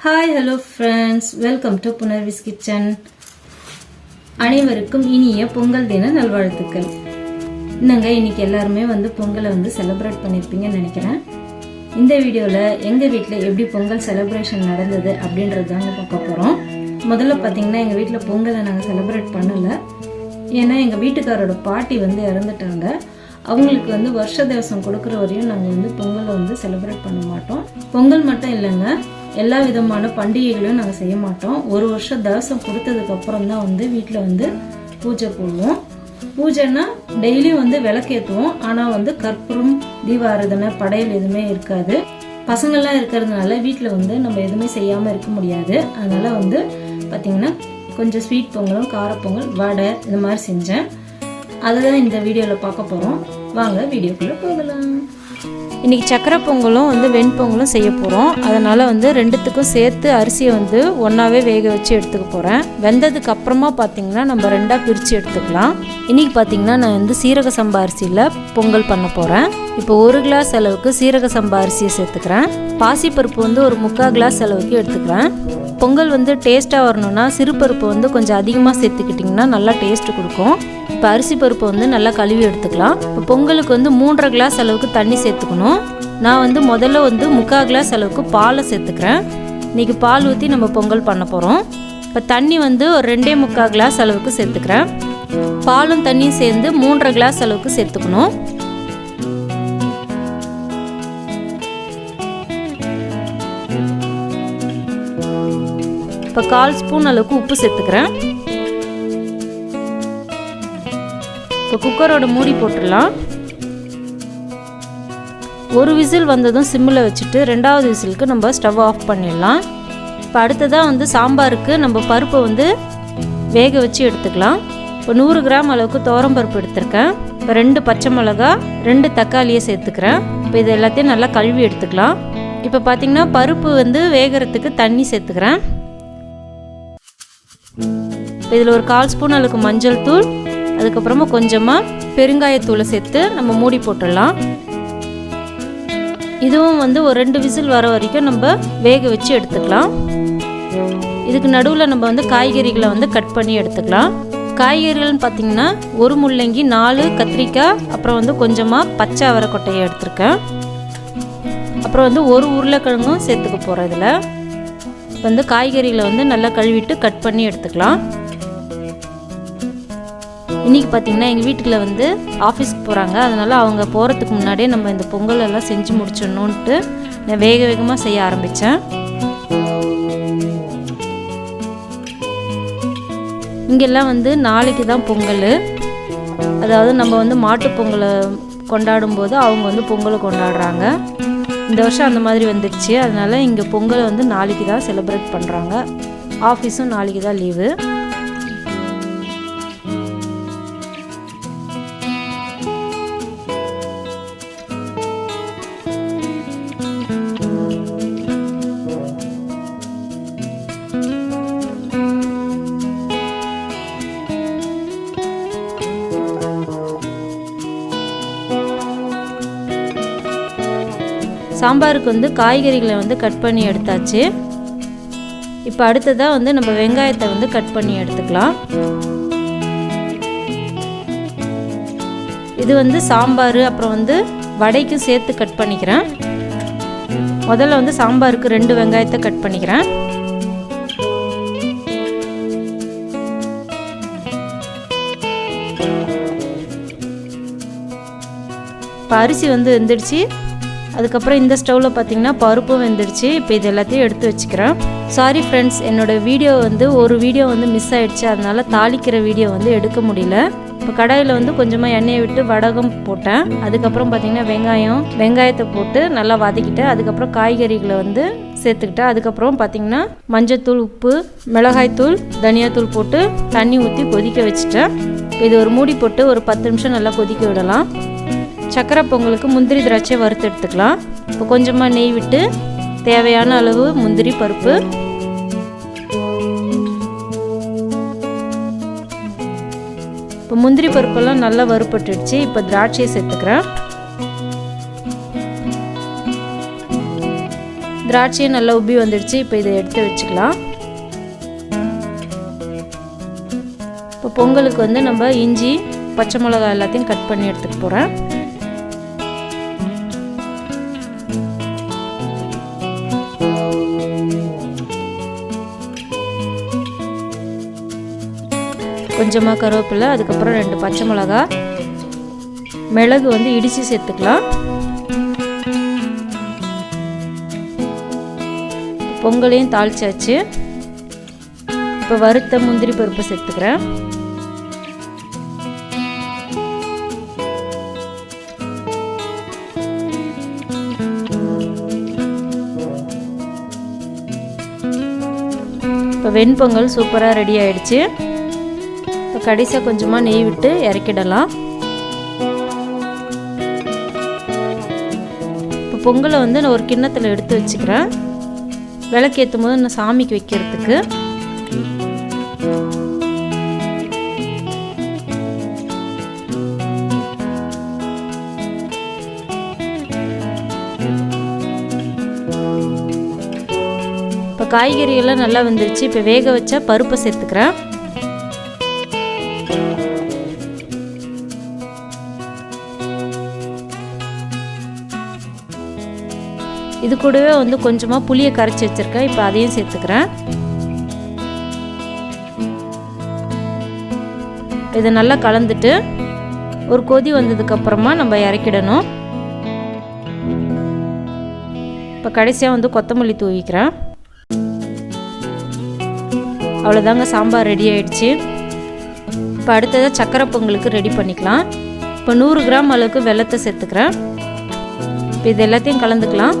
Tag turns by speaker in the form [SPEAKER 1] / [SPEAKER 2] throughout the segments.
[SPEAKER 1] Hi hello friends, welcome to Punarvi's kitchen. அனைவருக்கும் இனிய பொங்கல் தின நல்வாழ்த்துக்கள். இன்னங்க இன்னைக்கு எல்லாருமே பொங்கலை செலிப்ரேட் பண்ணியிருப்பீங்கன்னு நினைக்கிறேன். இந்த வீடியோவில் எங்கள் வீட்டில் எப்படி பொங்கல் செலிப்ரேஷன் நடந்தது அப்படின்றது தாங்க பார்க்க போகிறோம். முதல்ல பார்த்தீங்கன்னா எங்கள் வீட்டில் பொங்கலை நாங்கள் செலிப்ரேட் பண்ணலை. ஏன்னா எங்கள் வீட்டுக்காரோட பாட்டி இறந்துட்டாங்க. அவங்களுக்கு வருஷ தேவசம் கொடுக்குற வரையும் நாங்கள் பொங்கலை செலிப்ரேட் பண்ண மாட்டோம். பொங்கல் மட்டும் இல்லைங்க, எல்லா விதமான பண்டிகைகளையும் நாங்கள் செய்ய மாட்டோம். ஒரு வருஷம் தவசம் கொடுத்ததுக்கு அப்புறம் தான் வீட்டில் பூஜை போடுவோம். பூஜைன்னா டெய்லியும் விளக்கேற்றுவோம். ஆனால் கற்பூரம், தீபாராதனை, படையல் எதுவுமே இருக்காது. பசங்கள்லாம் இருக்கிறதுனால வீட்டில் நம்ம எதுவுமே செய்யாமல் இருக்க முடியாது. அதனால் பார்த்திங்கன்னா கொஞ்சம் ஸ்வீட் பொங்கலும், காரப்பொங்கல், வடை இந்த மாதிரி செஞ்சேன். அதை தான் இந்த வீடியோவில் பார்க்க போகிறோம். வாங்க வீடியோக்குள்ளே போகலாம். இன்றைக்கி சக்கரை பொங்கலும் வெண்பொங்கலும் செய்ய போகிறோம். அதனால் ரெண்டுத்துக்கும் சேர்த்து அரிசியை ஒன்றாவே வேக வச்சு எடுத்துக்க போகிறேன். வெந்ததுக்கு அப்புறமா பார்த்திங்கன்னா நம்ம ரெண்டாக பிரித்து எடுத்துக்கலாம். இன்றைக்கி பார்த்திங்கன்னா நான் சீரக சம்பா அரிசியில் பொங்கல் பண்ண போகிறேன். இப்போ 1 கிளாஸ் அளவுக்கு சீரக சம்பா அரிசியை சேர்த்துக்கிறேன். பாசிப்பருப்பு ஒரு 3/4 கிளாஸ் அளவுக்கு எடுத்துக்கிறேன். பொங்கல் டேஸ்ட்டாக வரணும்னா சிறுபருப்பு கொஞ்சம் அதிகமாக சேர்த்துக்கிட்டிங்கன்னா நல்லா டேஸ்ட்டு கொடுக்கும். இப்போ அரிசி பருப்பு நல்லா கழுவி எடுத்துக்கலாம். இப்போ பொங்கலுக்கு 3.5 கிளாஸ் அளவுக்கு தண்ணி சேர்த்துக்கணும். நான் முதல்ல 3/4 கிளாஸ் அளவுக்கு பாலை சேர்த்துக்கிறேன். இன்றைக்கி பால் ஊற்றி நம்ம பொங்கல் பண்ண போகிறோம். இப்போ தண்ணி ஒரு 2.25 கிளாஸ் அளவுக்கு சேர்த்துக்கிறேன். பாலும் தண்ணியும் சேர்ந்து 3.5 கிளாஸ் அளவுக்கு சேர்த்துக்கணும். இப்போ 1/4 ஸ்பூன் அளவுக்கு உப்பு சேர்த்துக்கிறேன். இப்போ குக்கரோட மூடி போட்டுடலாம். ஒரு விசில் வந்ததும் சிம்மில் வச்சுட்டு 2வது விசிலுக்கு நம்ம ஸ்டவ் ஆஃப் பண்ணிடலாம். இப்போ அடுத்ததாக சாம்பாருக்கு நம்ம பருப்பை வேக வச்சு எடுத்துக்கலாம். இப்போ 100 கிராம் அளவுக்கு துவரம்பருப்பு எடுத்திருக்கேன். இப்போ 2 பச்சை மிளகா, 2 தக்காளியை சேர்த்துக்கிறேன். இப்போ இது எல்லாத்தையும் நல்லா கழுவி எடுத்துக்கலாம். இப்போ பார்த்திங்கன்னா பருப்பு வேகிறதுக்கு தண்ணி சேர்த்துக்கிறேன். இப்போ இதில் ஒரு 1/4 ஸ்பூன் அளவுக்கு மஞ்சள் தூள், அதுக்கப்புறமா கொஞ்சமாக பெருங்காயத்தூளை சேர்த்து நம்ம மூடி போட்டுடலாம். இதுவும் ஒரு 2 விசில் வர வரைக்கும் நம்ம வேக வச்சு எடுத்துக்கலாம். இதுக்கு நடுவில் நம்ம காய்கறிகளை கட் பண்ணி எடுத்துக்கலாம். காய்கறிகள்னு பார்த்திங்கன்னா 1 முள்ளங்கி, 4 கத்திரிக்காய், அப்புறம் கொஞ்சமாக பச்சை அவரைக்கொட்டையை எடுத்திருக்கேன். அப்புறம் 1 உருளைக்கிழங்கும் சேர்த்துக்க போகிறேன். இதில் காய்கறிகளை நல்லா கழுவிட்டு கட் பண்ணி எடுத்துக்கலாம். இன்றைக்கி பார்த்திங்கன்னா எங்கள் வீட்டில் ஆஃபீஸ்க்கு போகிறாங்க. அதனால் அவங்க போகிறதுக்கு முன்னாடியே நம்ம இந்த பொங்கல் எல்லாம் செஞ்சு முடிச்சிடணுன்ட்டு நான் வேகமாக செய்ய ஆரம்பித்தேன். இங்கெல்லாம் நாளைக்கு தான் பொங்கல். அதாவது நம்ம மாட்டு பொங்கலை கொண்டாடும் போது அவங்க பொங்கலை கொண்டாடுறாங்க. இந்த வருஷம் அந்த மாதிரி வந்துடுச்சு. அதனால் இங்கே பொங்கலை நாளைக்கு தான் செலிப்ரேட் பண்ணுறாங்க. ஆஃபீஸும் நாளைக்கு தான் லீவு. சாம்பாருக்கு காய்கறிகளை கட் பண்ணி எடுத்தாச்சு. இப்போ அடுத்ததாக நம்ம வெங்காயத்தை கட் பண்ணி எடுத்துக்கலாம். இது சாம்பார் அப்புறம் வடைக்கும் சேர்த்து கட் பண்ணிக்கிறேன். முதல்ல சாம்பாருக்கு 2 வெங்காயத்தை கட் பண்ணிக்கிறேன். இப்போ அரிசி வெந்துடுச்சு. அதுக்கப்புறம் இந்த ஸ்டவ்வில் பார்த்திங்கன்னா பருப்பும் வெந்துடுச்சு. இப்போ இது எல்லாத்தையும் எடுத்து வச்சுக்கிறேன். சாரி ஃப்ரெண்ட்ஸ், என்னோடய வீடியோ ஒரு வீடியோ மிஸ் ஆகிடுச்சு. அதனால் தாளிக்கிற வீடியோ எடுக்க முடியல. இப்போ கடாயில் கொஞ்சமாக எண்ணெயை விட்டு வடகம் போட்டேன். அதுக்கப்புறம் பார்த்திங்கன்னா வெங்காயத்தை போட்டு நல்லா வதக்கிட்டேன். அதுக்கப்புறம் காய்கறிகளை சேர்த்துக்கிட்டேன். அதுக்கப்புறம் பார்த்திங்கன்னா மஞ்சத்தூள், உப்பு, மிளகாய்த்தூள், தனியாத்தூள் போட்டு தண்ணி ஊற்றி கொதிக்க வச்சுட்டேன். இது ஒரு மூடி போட்டு ஒரு 10 நிமிஷம் நல்லா கொதிக்க விடலாம். சக்கரை பொங்கலுக்கு முந்திரி திராட்சை வறுத்து எடுத்துக்கலாம். இப்போ கொஞ்சமாக நெய் விட்டு தேவையான அளவு முந்திரி பருப்பு, இப்போ முந்திரி பருப்பெல்லாம் நல்லா வறுப்பட்டுடுச்சு. இப்போ திராட்சையை சேர்த்துக்கிறேன். திராட்சையும் நல்லா உப்பி வந்துடுச்சு. இப்போ இதை எடுத்து வச்சுக்கலாம். இப்போ பொங்கலுக்கு வந்து நம்ம இஞ்சி பச்சை மிளகாய் எல்லாத்தையும் கட் பண்ணி எடுத்துக்க போகிறேன். கொஞ்சமாக கருவேப்பிலை, அதுக்கப்புறம் 2 பச்சை மிளகாய், மிளகு வந்து இடித்து சேர்த்துக்கலாம். பொங்கலையும் தாளிச்சாச்சு. இப்போ வறுத்த முந்திரி பருப்பு சேர்த்துக்கிறேன். இப்போ வெண்பொங்கல் சூப்பராக ரெடி ஆயிடுச்சு. இப்போ கடைசியாக கொஞ்சமாக நெய் விட்டு இறக்கிடலாம். இப்போ பொங்கலை வந்து நான் ஒரு கிண்ணத்தில் எடுத்து வச்சுக்கிறேன். விளக்கேற்றும் போது நான் சாமிக்கு வைக்கிறதுக்கு. இப்போ காய்கறியெல்லாம் நல்லா வந்துருச்சு. இப்போ வேக வச்சா பருப்பை சேர்த்துக்கிறேன். இது கூடவே வந்து கொஞ்சமாக புளியை கரைச்சி வச்சுருக்கேன். இப்போ அதையும் சேர்த்துக்கிறேன். இதை நல்லா கலந்துட்டு ஒரு கொதி வந்ததுக்கப்புறமா நம்ம இறக்கிடணும். இப்போ கடைசியாக வந்து கொத்தமல்லி தூவிக்கிறேன். அவ்வளோதாங்க, சாம்பார் ரெடி ஆயிடுச்சு. இப்போ அடுத்ததாக சக்கரை பொங்கலுக்கு ரெடி பண்ணிக்கலாம். இப்போ 100 கிராம் அளவுக்கு வெல்லத்தை சேர்த்துக்கிறேன். இப்போ இது எல்லாத்தையும் கலந்துக்கலாம்.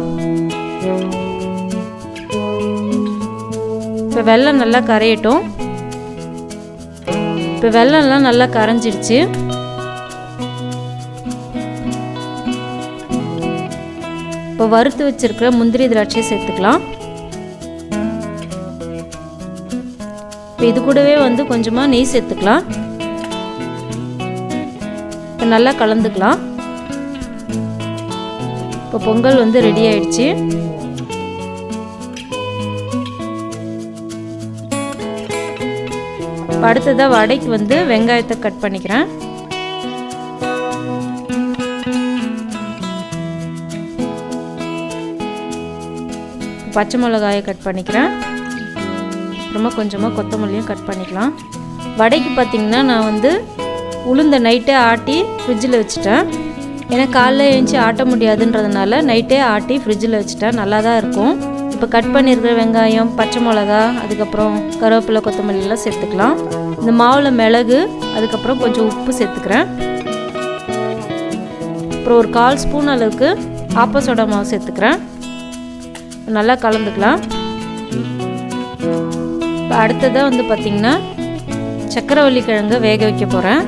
[SPEAKER 1] இப்போ வெல்லம் நல்லா கரையட்டும். இப்போ வெல்லம்லாம் நல்லா கரைஞ்சிடுச்சு. இப்போ வறுத்து வச்சிருக்கிற முந்திரி திராட்சையை சேர்த்துக்கலாம். இப்போ இது கூடவே வந்து கொஞ்சமாக நெய் சேர்த்துக்கலாம். இப்போ நல்லா கலந்துக்கலாம். இப்போ பொங்கல் வந்து ரெடி ஆயிடுச்சு. அடுத்ததாக வடைக்கு வந்து வெங்காயத்தை கட் பண்ணிக்கிறேன். பச்சை மிளகாயை கட் பண்ணிக்கிறேன். அப்புறமா கொஞ்சமாக கொத்தமல்லியும் கட் பண்ணிக்கலாம். வடைக்கு பார்த்திங்கன்னா நான் வந்து உளுந்த நைட்டே ஆட்டி ஃப்ரிட்ஜில் வச்சுட்டேன். ஏன்னா காலைல எழுந்துச்சி ஆட்ட முடியாதுன்றதுனால நைட்டே ஆட்டி ஃப்ரிட்ஜில் வச்சுட்டேன். நல்லா தான் இருக்கும். இப்போ கட் பண்ணியிருக்கிற வெங்காயம், பச்சை மிளகா, அதுக்கப்புறம் கருவேப்பிலை, கொத்தமல்லியெல்லாம் சேர்த்துக்கலாம். இந்த மாவில் மிளகு, அதுக்கப்புறம் கொஞ்சம் உப்பு சேர்த்துக்கிறேன். அப்புறம் ஒரு 1/4 ஸ்பூன் அளவுக்கு ஆப்ப சோடா மாவு சேர்த்துக்கிறேன். நல்லா கலந்துக்கலாம். இப்போ அடுத்ததாக வந்து பார்த்திங்கன்னா சக்கரவள்ளி கிழங்கு வேக வைக்க போகிறேன்.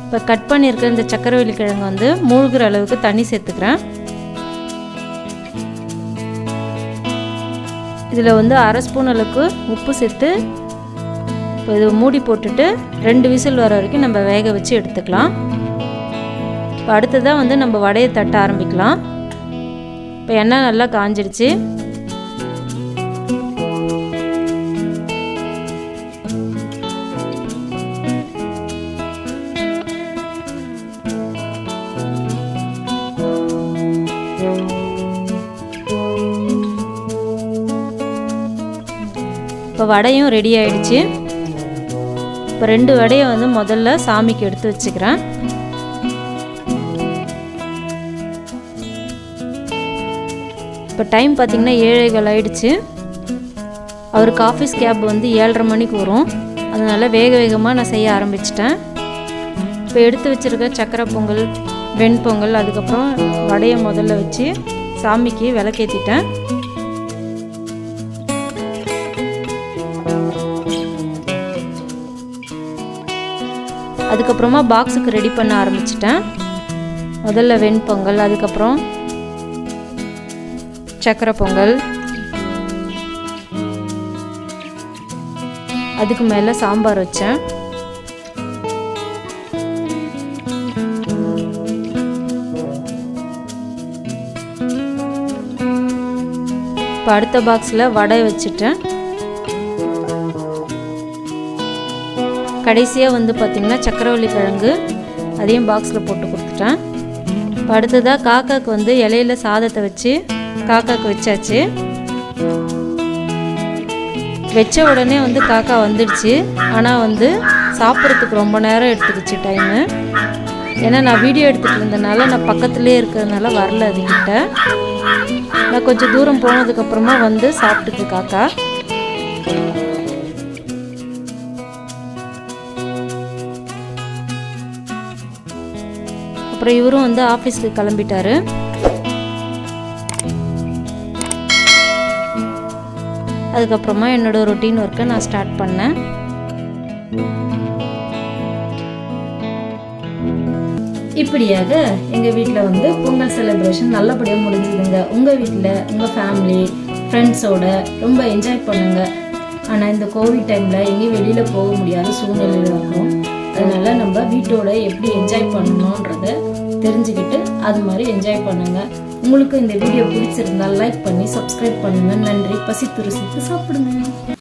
[SPEAKER 1] இப்போ கட் பண்ணியிருக்க இந்த சக்கரவள்ளி கிழங்கு வந்து மூழ்கிற அளவுக்கு தண்ணி சேர்த்துக்கிறேன். இதில் வந்து 1/2 ஸ்பூன் அளவுக்கு உப்பு சேர்த்து இப்போ இது மூடி போட்டுட்டு 2 விசில் வர வரைக்கும் நம்ம வேக வச்சு எடுத்துக்கலாம். இப்போ அடுத்ததாக வந்து நம்ம வடையை தட்ட ஆரம்பிக்கலாம். இப்போ எண்ணெய் நல்லா காஞ்சிடுச்சு. இப்போ வடையும் ரெடி ஆயிடுச்சு. இப்போ 2 வடையை வந்து முதல்ல சாமிக்கு எடுத்து வச்சுக்கிறேன். இப்போ டைம் பார்த்திங்கன்னா 7:15 ஆயிடுச்சு. அவருக்கு ஆஃபீஸ் கேப் வந்து 7:30 மணிக்கு வரும். அதனால் வேகமாக நான் செய்ய ஆரம்பிச்சிட்டேன். இப்போ எடுத்து வச்சுருக்க சக்கரை பொங்கல், வெண்பொங்கல், அதுக்கப்புறம் வடையை முதல்ல வச்சு சாமிக்கு விளக்கேற்றிட்டேன். அதுக்கப்புறமா பாக்ஸுக்கு ரெடி பண்ண ஆரம்பிச்சிட்டேன். முதல்ல வெண்பொங்கல், அதுக்கப்புறம் சக்கரை பொங்கல், அதுக்கு மேலே சாம்பார் வச்சேன். இப்போ அடுத்த பாக்ஸில் வடை வச்சுட்டேன். கடைசியாக வந்து பார்த்திங்கன்னா சக்கரவள்ளி கிழங்கு அதையும் பாக்ஸில் போட்டு கொடுத்துட்டேன். இப்போ அடுத்ததாக காக்காவுக்கு வந்து இலையில சாதத்தை வச்சு காக்காவுக்கு வச்சாச்சு. வச்ச உடனே வந்து காக்கா வந்துடுச்சு. ஆனால் வந்து சாப்பிட்றதுக்கு ரொம்ப நேரம் எடுத்துக்கிச்சு டைமு. ஏன்னா நான் வீடியோ எடுத்துகிட்டு இருந்தனால நான் பக்கத்துலேயே இருக்கிறதுனால வரல அதுக்கிட்ட. நான் கொஞ்சம் தூரம் போனதுக்கப்புறமா வந்து சாப்பிட்டுக்கு காக்கா. அப்புறம் இவரும் வந்து ஆஃபீஸ்க்கு கிளம்பிட்டாரு. அதுக்கப்புறமா என்னோட ரொட்டீன் ஒர்க்கை நான் ஸ்டார்ட் பண்ணேன். இப்படியாக எங்கள் வீட்டில் வந்து பொங்கல் செலிப்ரேஷன் நல்லபடியாக முடிஞ்சுதுங்க. உங்கள் வீட்டில் உங்கள் ஃபேமிலி ஃப்ரெண்ட்ஸோட ரொம்ப என்ஜாய் பண்ணுங்க. ஆனால் இந்த கோவிட் டைமில் எங்கேயும் வெளியில் போக முடியாத சூழ்நிலையில் இருக்கும். அதனால் நம்ம வீட்டோட எப்படி என்ஜாய் பண்ணணுன்றத தெரிஞ்சுக்கிட்டு அது மாதிரி என்ஜாய் பண்ணுங்கள். உங்களுக்கு இந்த வீடியோ பிடிச்சிருந்தால் லைக் பண்ணி சப்ஸ்கிரைப் பண்ணுங்கள். நன்றி. பசித்து ருசித்து சாப்பிடுங்க.